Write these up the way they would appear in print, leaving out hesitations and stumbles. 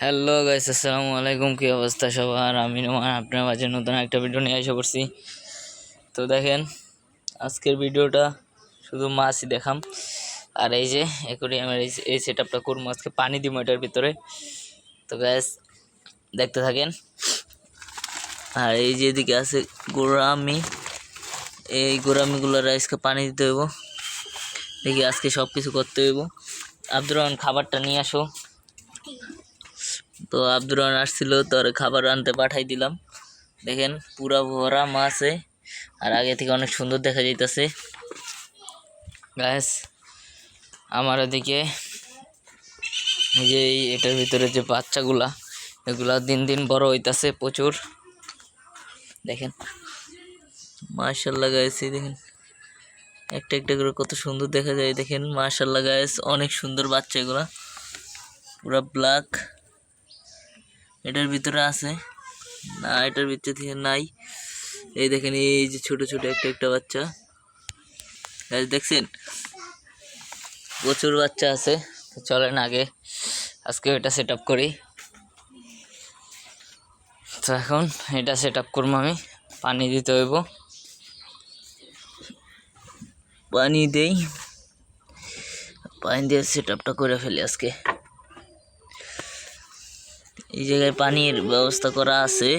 Hello guys, আসসালামু আলাইকুম। কি অবস্থা সবার? আমি নোমান আপনার মাঝে নতুন একটা ভিডিও নিয়ে এসে পড়ছি। তো দেখেন, আজকের ভিডিওটা শুধু মাছই দেখাম। আর এই যে অ্যাকোয়ারিয়ামের এই সেট আপটা করবো আজকে, পানি দিব এটার ভিতরে। তো গাইস দেখতে থাকেন। আর এই যে এদিকে আছে গোরামি, এই গোরামিগুলোর আজকে পানি দিতে হইব। দেখি আজকে সব কিছু করতে হইব। আব্দুর রহমান খাবারটা নিয়ে আসো। তো আব্দুর রহমান আসছিল, তোর খাবার আনতে পাঠাই দিলাম। দেখেন পুরা ভরা মাছে, আর আগে থেকে অনেক সুন্দর দেখা যাইতেছে। গাইস আমার এদিকে এই যে এটার ভিতরে যে বাচ্চাগুলা, এগুলা দিন দিন বড় হইতাছে প্রচুর। দেখেন মাশাআল্লাহ গাইস, দেখেন একটা একটা করে কত সুন্দর দেখা যায়। দেখেন মাশাআল্লাহ গাইস, অনেক সুন্দর বাচ্চা এগুলা, পুরা ব্ল্যাক। এটার ভিতরে আছে না, এটার ভিতরে থেকে নাই। এই দেখেন এই যে ছোট ছোট একটা একটা বাচ্চা গাইস, দেখছেন প্রচুর বাচ্চা আছে। তো চলেন আজকে এটা সেট আপ করি। তো এখন এটা সেট আপ করবো আমি। পানি দিতে হইব, পানি দেই, পানি দিয়ে সেট আপটা করে ফেলি আজকে। এই জায়গায় পানির ব্যবস্থা করা আছে,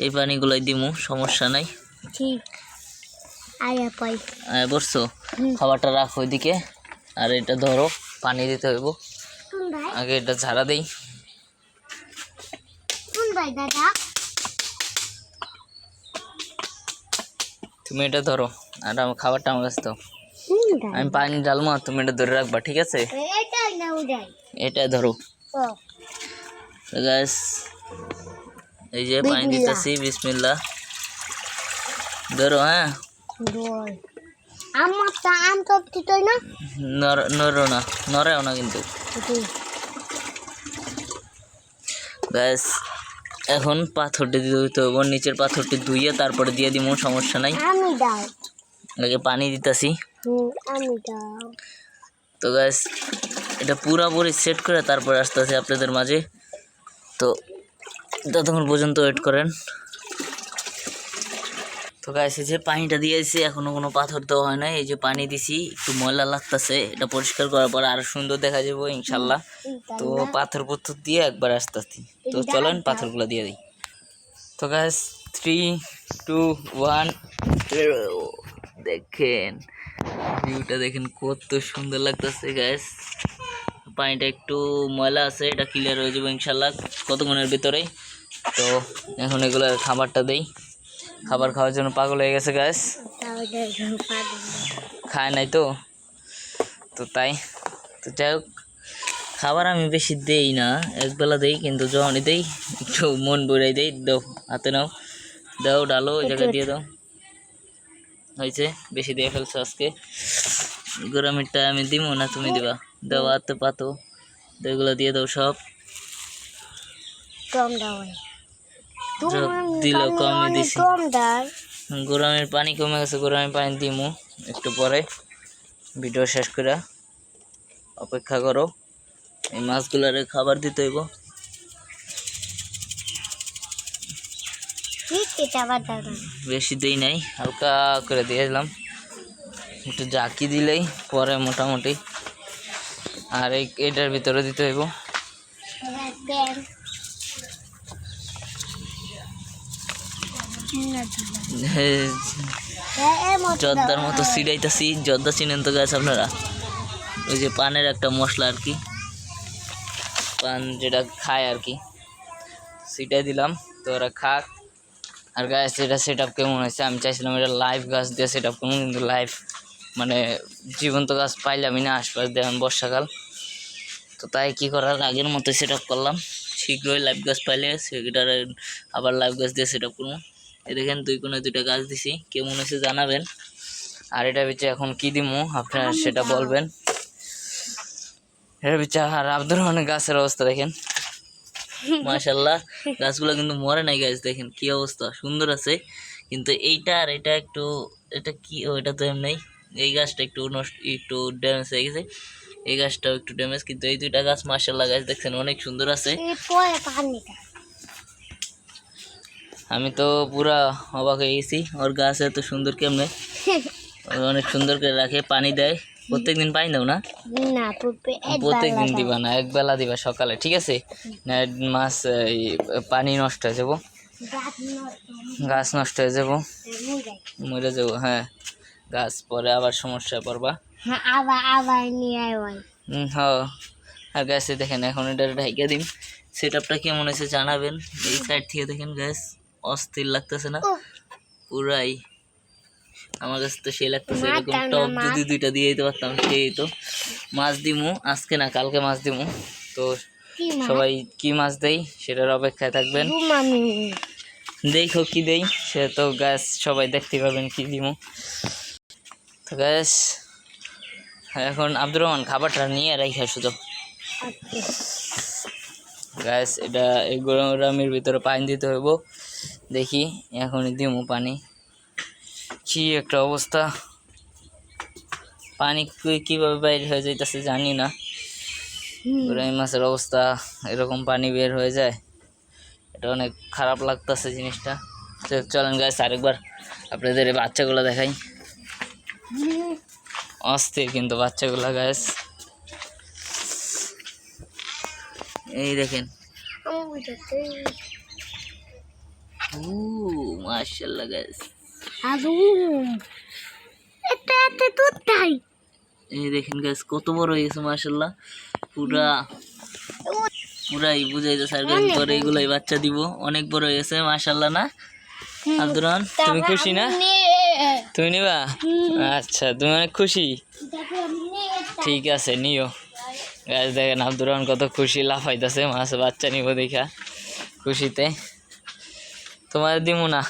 এই পানিগুলাই দিমু, সমস্যা নাই। বসছো, খাবারটা রাখো ওইদিকে, আর এটা ধরো, পানি দিতে হইব। আগে এটা ঝাড়া দেই। তুমি এটা ধরো, আর আমার খাবারটা আমার কাছে দাও। আমি পানি ঢালবো, তুমি এটা ধরে রাখবা, ঠিক আছে? এটা ধরো গাইস, এই যে পানি দিতেছি, বিসমিল্লাহ। ধরো, হ্যাঁ নড়ো না, নড়েও না কিন্তু গাইস। এখন পাথরটি দিতে হইব, নিচের পাথরটি ধুইয়ে তারপরে দিয়ে দিব, সমস্যা নাই। আগে পানি দিতেছি। তো গাইস এটা পুরাপুরি সেট করে তারপরে আসতেছে আপনাদের মাঝে। তো ততক্ষণ পর্যন্ত ওয়েট করেন। তো গাইস এই যে পানিটা দিয়েছি, এখনো কোনো পাথর দেওয়া হয় নাই। এই যে পানি দিছি, একটু ময়লা লাগতেছে, এটা পরিষ্কার করার পর আরো সুন্দর দেখা যাবো ইনশাল্লাহ। তো পাথর পথর দিয়ে একবার আসতেছি। তো চলেন পাথরগুলো দিয়ে দিই। তো গাইস 3, 2, 1, দেখেন ভিউটা, দেখেন কত সুন্দর লাগতেছে গাইস। পানিটা একটু ময়লা আছে, এটা ক্লিয়ার হয়ে যাবে ইনশাল্লাহ কতক্ষণের ভিতরেই। তো এখন এগুলোর খাবারটা দেই। খাবার খাওয়ার জন্য পাগল হয়ে গেছে গাইস, খায় নাই তো তাই। তো যাই হোক, খাবার আমি বেশি দেই না, একবেলা দেই, কিন্তু যখনই দেই একটু মন বইরাই দেই। দাও হাতে নাও, দাও ডালো, ওই জায়গায় দিয়ে দাও। হয়েছে, বেশি দিয়ে ফেলছো আজকে। গরমিরটা আমি দিব না, তুমি দিবা। দাও হাতে পাতো, এগুলো দিয়ে দাও সব। দিল কমই দিছি, গরমের পানি কমে গেছে, গরমের পানি দিমু একটু পরে। ভিডিও শেষ করে অপেক্ষা করো। এই মাছগুলারে খাবার দিতে হইব। বেশি দেই নাই, হালকা করে দিয়ে দিলাম, একটু জাকি দিলেই পরে মোটামুটি। আর এইটার ভিতরে দিতে হইব। জর্দার মতো ছিড়াইতেছি। জর্দা চিনেন তো গাছ আপনারা? ওই যে পানের একটা মশলা আর কি, পান যেটা খায় আর কি, সেটাই দিলাম। তো ওরা খাক। আর গাছ এটা সেট আপ কেমন হয়েছে, আমি চাইছিলাম এটা লাইভ গাছ দিয়ে সেট আপ করবো, কিন্তু লাইভ মানে জীবন্ত গাছ পাইলামই না আশপাশ দিয়ে, এখন বর্ষাকাল। তো তাই কি করার, আগের মতো সেট আপ করলাম। শীঘ্রই লাইভ গাছ পাইলে সেটার আবার লাইভ গাছ দিয়ে সেট আপ করবো। এই দেখেন 2 কোণে 2টা গাছ দিছি, কেমন হয়েছে জানাবেন। আর এটা বিচে এখন কি দিমু আপনারা সেটা বলবেন। এর বিচে আর আব্দুর রহমানের গাছের অবস্থা দেখেন, মাশাআল্লাহ গাছগুলো কিন্তু মরে নাই গাছ, দেখেন কি অবস্থা, সুন্দর আছে। কিন্তু এইটা আর এটা একটু, এটা কি, ওইটা তো এমনি, এই গাছটা একটু নষ্ট, একটু ড্যামেজ হয়ে গেছে। এই গাছটাও একটু ড্যামেজ, কিন্তু এই দুইটা গাছ মাশাআল্লাহ গাছ দেখছেন অনেক সুন্দর আছে। আমি তো পুরা অবাক হয়ে গেছি, ওর গাছ এত সুন্দর কেমনে, অনেক সুন্দর করে রাখে, পানি দেয়। প্রত্যেকদিন পানি দাও না? প্রত্যেকদিন দিবা না, এক বেলা দিবা সকালে, ঠিক আছে? না মাছ পানি নষ্ট হয়ে যাবো, গাছ নষ্ট হয়ে যাবো, মরে যাবো। হ্যাঁ, গাছ পরে আবার সমস্যা পড়বা। হ্যাঁ, আর গাছে দেখেন এখন এটা ঢাইকা দিন। সেট আপটা কেমন হয়েছে জানাবেন। এই সাইড থেকে দেখেন গাছ অস্থির লাগতেছে না? পুরাই আমার কাছে তো সেই লাগতেছে। এরকম টপ যদি দুইটা দিয়ে দিতে পারতাম সেই তো। মাছ দিমু আজকে না কালকে, মাছ দিমু। তো সবাই কি মাছ দেই সেটার অপেক্ষায় থাকবেন। দেখো কি দেই সে তো গাছ সবাই দেখতে পাবেন কি দিমু। তো গাছ এখন আব্দুর রহমান খাবারটা নিয়ে রাখা শুধু। গাছ এটা এই গরমের ভিতরে পানি দিতে হইব। দেখি এখনই দিমু পানি। কি একটা অবস্থা, পানি কিভাবে বাইর হয়ে যাইতেছে জানি না। গরম মাছের অবস্থা এরকম পানি বের হয়ে যায়, এটা অনেক খারাপ লাগতেছে জিনিসটা। চলেন গাছ আরেকবার আপনাদের এই বাচ্চাগুলো দেখাই। অস্থির কিন্তু বাচ্চাগুলা গাছ, এই দেখেন। মাশাআল্লাহ গাছ, এই দেখেন গাছ কত বড় হয়ে গেছে মাশাআল্লাহ। পুরাই বুঝাইতেছে আর গাছ পরে এগুলাই বাচ্চা দিব, অনেক বড় হয়ে গেছে মাশাআল্লাহ। না আব্দুর রহমান তুমি খুশি না? তুমি নিবা? আচ্ছা তুমি অনেক খুশি, ঠিক আছে নিও। গাছ দেখেন আব্দুর রহমান কত খুশি, লাফাইতেছে মাছ বাচ্চা নিব দেখা খুশিতে। তোমার দিমু না,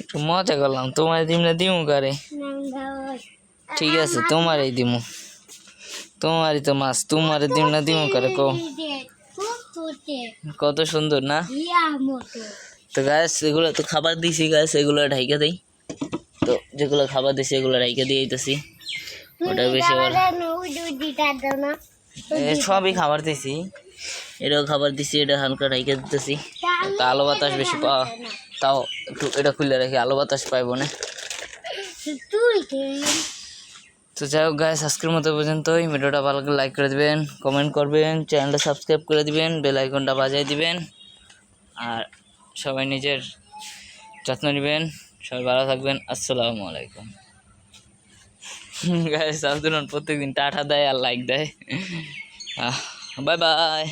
একটু মজা করলাম, তোমার দিম না দিমু করে। ঠিক আছে তোমারই দিমু, তোমারই তো মাছ, তোমার দিম না দিমু করে কো। কত সুন্দর না? তো গাছ এগুলো তো খাবার দিছি, গাছ এগুলো ঢাইকা দেই। তো যেগুলো খাবার দিছি এগুলো ঢাইকা দিয়ে দিতেছি। ওটা বেশি সবই খাবার দিছি, এটাও খাবার দিছি, এটা হালকা ঢাইকা দিতেছি। তা আলো বাতাস বেশি পাওয়া, তাও একটু এটা খুলে রাখি, আলো বাতাস পাইব না। তো যাই হোক গাইস, আজকের মতো পর্যন্তই। ভিডিওটা ভালো করে লাইক করে দিবেন, কমেন্ট করবেন, চ্যানেলটা সাবস্ক্রাইব করে দিবেন, বেল আইকনটা বাজিয়ে দিবেন। আর সবাই নিজের যত্ন নেবেন, সবাই ভালো থাকবেন। আসসালামু আলাইকুম। গাইস আব্দুল প্রত্যেকদিন টাটা দেয় আর লাইক দেয়। Bye bye.